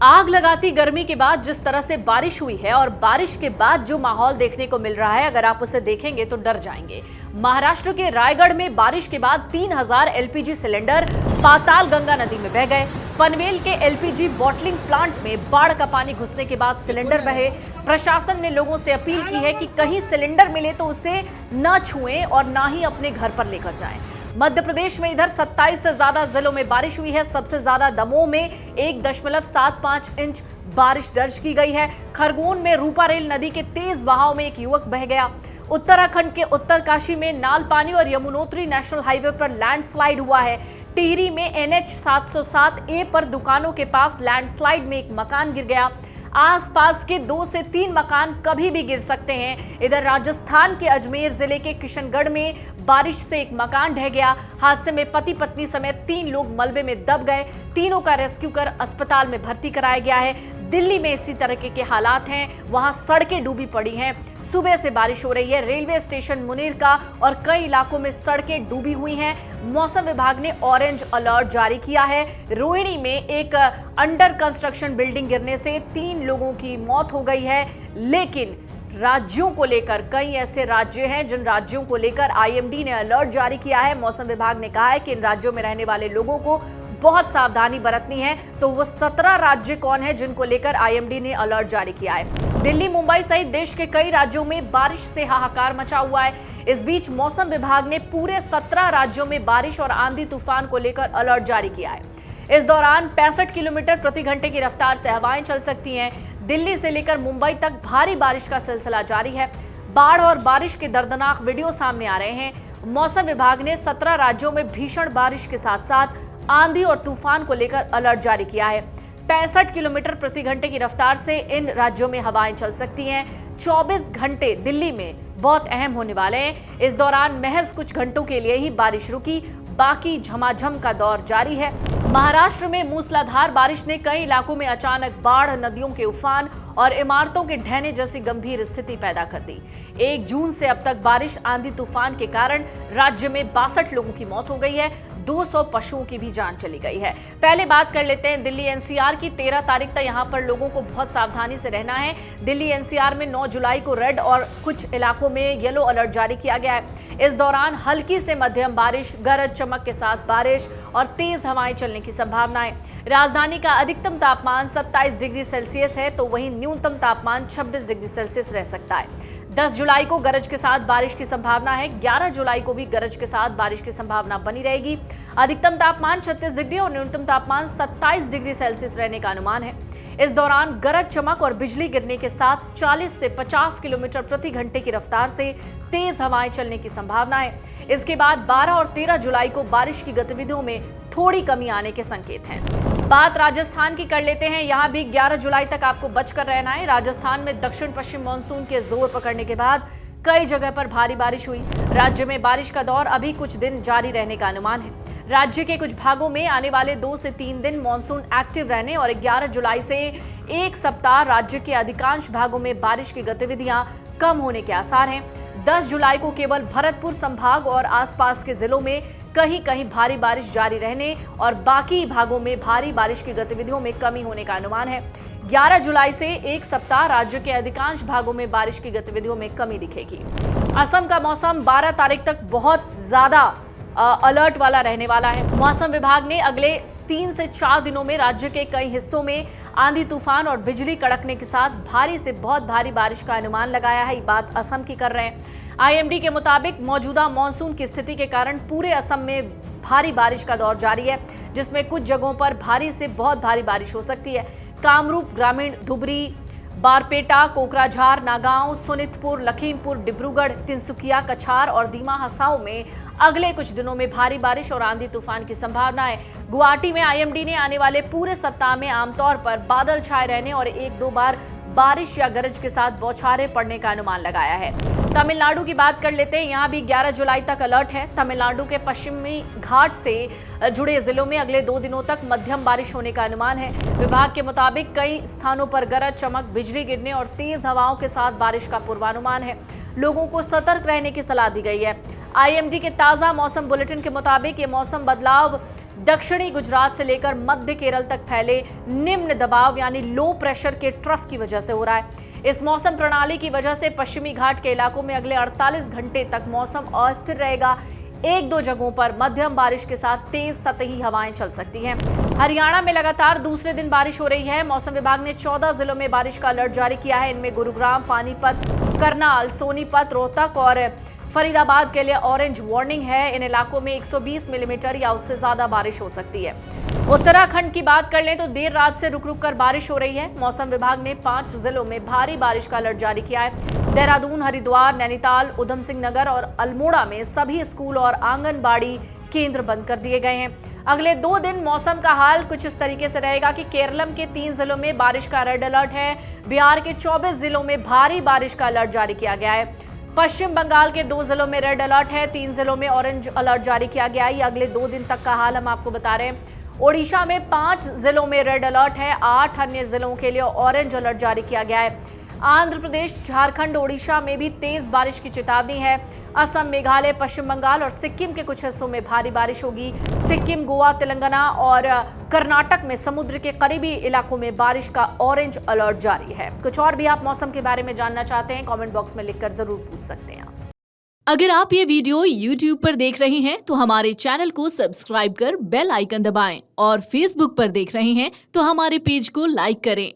आग लगाती गर्मी के बाद जिस तरह से बारिश हुई है और बारिश के बाद जो माहौल देखने को मिल रहा है, अगर आप उसे देखेंगे तो डर जाएंगे। महाराष्ट्र के रायगढ़ में बारिश के बाद 3000 एलपीजी सिलेंडर पाताल गंगा नदी में बह गए। पनवेल के एलपीजी बॉटलिंग प्लांट में बाढ़ का पानी घुसने के बाद सिलेंडर बहे। प्रशासन ने लोगों से अपील की है कि कहीं सिलेंडर मिले तो उसे न छुएं और ना ही अपने घर पर लेकर जाएं। मध्य प्रदेश में इधर 27 से ज्यादा जिलों में बारिश हुई है। सबसे ज्यादा दमोह में 1.75 इंच बारिश दर्ज की गई है। खरगोन में रूपा रेल नदी के तेज बहाव में एक युवक बह गया। उत्तराखंड के उत्तरकाशी में नालपानी और यमुनोत्री नेशनल हाईवे पर लैंडस्लाइड हुआ है। टिहरी में NH 707A पर दुकानों के पास लैंडस्लाइड में एक मकान गिर गया। आसपास के 2 से 3 मकान कभी भी गिर सकते हैं। इधर राजस्थान के अजमेर जिले के किशनगढ़ में बारिश से एक मकान ढह गया। हादसे में पति पत्नी समेत 3 लोग मलबे में दब गए। तीनों का रेस्क्यू कर अस्पताल में भर्ती कराया गया है। दिल्ली में इसी तरह के हालात हैं, वहां सड़कें डूबी पड़ी हैं। सुबह से बारिश हो रही है। रेलवे स्टेशन मुनीर का और कई इलाकों में सड़कें डूबी हुई हैं। मौसम विभाग ने ऑरेंज अलर्ट जारी किया है। रोहिणी में एक अंडर कंस्ट्रक्शन बिल्डिंग गिरने से 3 लोगों की मौत हो गई है। लेकिन राज्यों को लेकर कई ऐसे राज्य हैं जिन राज्यों को लेकर IMD ने अलर्ट जारी किया है। मौसम विभाग ने कहा है कि इन राज्यों में रहने वाले लोगों को बहुत सावधानी बरतनी है। तो वो 17 राज्य कौन है जिनको लेकर IMD ने अलर्ट जारी किया है। दिल्ली, मुंबई सहित देश के कई राज्यों में बारिश से हाहाकार मचा हुआ है। इस बीच मौसम विभाग ने पूरे 17 राज्यों में बारिश और आंधी तूफान को लेकर अलर्ट जारी किया है। इस दौरान 65 किलोमीटर प्रति घंटे की रफ्तार से हवाएं चल सकती हैं। दिल्ली से लेकर मुंबई तक भारी बारिश का सिलसिला जारी है। बाढ़ और बारिश के दर्दनाक वीडियो सामने आ रहे हैं। मौसम विभाग ने 17 राज्यों में भीषण बारिश के साथ साथ आंधी और तूफान को लेकर अलर्ट जारी किया है। 65 किलोमीटर प्रति घंटे की रफ्तार से इन राज्यों में हवाएं चल सकती हैं। 24 घंटे दिल्ली में बहुत अहम होने वाले हैं। इस दौरान महज कुछ घंटों के लिए ही बारिश रुकी, बाकी झमाझम का दौर जारी है। महाराष्ट्र में मूसलाधार बारिश ने कई इलाकों में अचानक बाढ़, नदियों के उफान और इमारतों के ढहने जैसी गंभीर स्थिति पैदा कर दी। 1 जून से अब तक बारिश, आंधी तूफान के कारण राज्य में 62 लोगों की मौत हो गई है। 200 पशुओं की भी जान चली गई है। पहले बात कर लेते हैं दिल्ली NCR की। 13 तारीख तक यहां पर लोगों को बहुत सावधानी से रहना है। दिल्ली NCR में 9 जुलाई को रेड और कुछ इलाकों में येलो अलर्ट जारी किया गया है। इस दौरान हल्की से मध्यम बारिश, गरज चमक के साथ बारिश और तेज हवाएं चलने की संभावना है। राजधानी का अधिकतम तापमान 27 डिग्री सेल्सियस है, तो वहीं न्यूनतम तापमान 26 डिग्री सेल्सियस रह सकता है। 10 जुलाई को गरज के साथ बारिश की संभावना है। 11 जुलाई को भी गरज के साथ बारिश की संभावना बनी रहेगी। अधिकतम तापमान 36 डिग्री और न्यूनतम तापमान 27 डिग्री सेल्सियस रहने का अनुमान है। इस दौरान गरज चमक और बिजली गिरने के साथ 40 से 50 किलोमीटर प्रति घंटे की रफ्तार से तेज हवाएं चलने की संभावना है। इसके बाद 12 और 13 जुलाई को बारिश की गतिविधियों में थोड़ी कमी आने के संकेत हैं। बात राजस्थान की कर लेते हैं। यहां भी 11 जुलाई तक आपको बचकर रहना है। राजस्थान में दक्षिण पश्चिम मानसून के जोर पकड़ने के बाद कई जगह पर भारी बारिश हुई। राज्य में बारिश का दौर अभी कुछ दिन जारी रहने का अनुमान है। राज्य के कुछ भागों में आने वाले 2 से 3 दिन मानसून एक्टिव रहने और 11 जुलाई से एक सप्ताह राज्य के अधिकांश भागों में बारिश की गतिविधियां कम होने के आसार हैं। 10 जुलाई को केवल भरतपुर संभाग और आसपास के जिलों में कहीं कहीं भारी बारिश जारी रहने और बाकी भागों में भारी बारिश की गतिविधियों में कमी होने का अनुमान है। 11 जुलाई से एक सप्ताह राज्य के अधिकांश भागों में बारिश की गतिविधियों में कमी दिखेगी। असम का मौसम 12 तारीख तक बहुत ज्यादा अलर्ट वाला रहने वाला है। मौसम विभाग ने अगले 3 से 4 दिनों में राज्य के कई हिस्सों में आंधी तूफान और बिजली कड़कने के साथ भारी से बहुत भारी बारिश का अनुमान लगाया है। ये बात असम की कर रहे हैं। IMD के मुताबिक मौजूदा मानसून की स्थिति के कारण पूरे असम में भारी बारिश का दौर जारी है, जिसमें कुछ जगहों पर भारी से बहुत भारी बारिश हो सकती है। कामरूप ग्रामीण, धुबरी, बारपेटा, कोकराझार, नागांव, सोनितपुर, लखीमपुर, डिब्रूगढ़, तिनसुकिया, कछार और दीमा हसाओं में अगले कुछ दिनों में भारी बारिश और आंधी तूफान की संभावना है। गुवाहाटी में IMD ने आने वाले पूरे सप्ताह में आमतौर पर बादल छाए रहने और 1-2 बार बारिश या गरज के साथ बौछारें पड़ने का अनुमान लगाया है। तमिलनाडु की बात कर लेते हैं। यहाँ भी 11 जुलाई तक अलर्ट है। तमिलनाडु के पश्चिमी घाट से जुड़े जिलों में अगले 2 दिनों तक मध्यम बारिश होने का अनुमान है। विभाग के मुताबिक कई स्थानों पर गरज चमक, बिजली गिरने और तेज हवाओं के साथ बारिश का पूर्वानुमान है। लोगों को सतर्क रहने की सलाह दी गई है। आईएमडी के ताजा मौसम बुलेटिन के मुताबिक ये मौसम बदलाव दक्षिणी गुजरात से लेकर मध्य केरल तक फैले निम्न दबाव यानी लो प्रेशर के ट्रफ की वजह से हो रहा है। इस मौसम प्रणाली की वजह से पश्चिमी घाट के इलाकों में अगले 48 घंटे तक मौसम अस्थिर रहेगा। एक दो जगहों पर मध्यम बारिश के साथ तेज सतही हवाएं चल सकती हैं। हरियाणा में लगातार दूसरे दिन बारिश हो रही है। मौसम विभाग ने 14 जिलों में बारिश का अलर्ट जारी किया है। इनमें गुरुग्राम, पानीपत, करनाल, सोनीपत, रोहतक और फरीदाबाद के लिए ऑरेंज वार्निंग है। इन इलाकों में 120 मिलीमीटर या उससे ज्यादा बारिश हो सकती है। उत्तराखंड की बात कर लें तो देर रात से रुक रुक कर बारिश हो रही है। मौसम विभाग ने 5 जिलों में भारी बारिश का अलर्ट जारी किया है। देहरादून, हरिद्वार, नैनीताल, उधम सिंह नगर और अल्मोड़ा में सभी स्कूल और आंगनबाड़ी केंद्र बंद कर दिए गए हैं। अगले 2 दिन मौसम का हाल कुछ इस तरीके से रहेगा कि केरलम के 3 जिलों में बारिश का रेड अलर्ट है। बिहार के 24 जिलों में भारी बारिश का अलर्ट जारी किया गया है। पश्चिम बंगाल के 2 जिलों में रेड अलर्ट है। 3 जिलों में ऑरेंज अलर्ट जारी किया गया है। ये अगले 2 दिन तक का हाल हम आपको बता रहे हैं। ओडिशा में 5 जिलों में रेड अलर्ट है। 8 अन्य जिलों के लिए ऑरेंज अलर्ट जारी किया गया है। आंध्र प्रदेश, झारखंड, ओडिशा में भी तेज बारिश की चेतावनी है। असम, मेघालय, पश्चिम बंगाल और सिक्किम के कुछ हिस्सों में भारी बारिश होगी। सिक्किम, गोवा, तेलंगाना और कर्नाटक में समुद्र के करीबी इलाकों में बारिश का ऑरेंज अलर्ट जारी है। कुछ और भी आप मौसम के बारे में जानना चाहते हैं, कमेंट बॉक्स में लिखकर जरूर पूछ सकते हैं। अगर आप ये वीडियो YouTube पर देख रहे हैं तो हमारे चैनल को सब्सक्राइब कर बेल आइकन दबाएं और Facebook पर देख रहे हैं तो हमारे पेज को लाइक करें।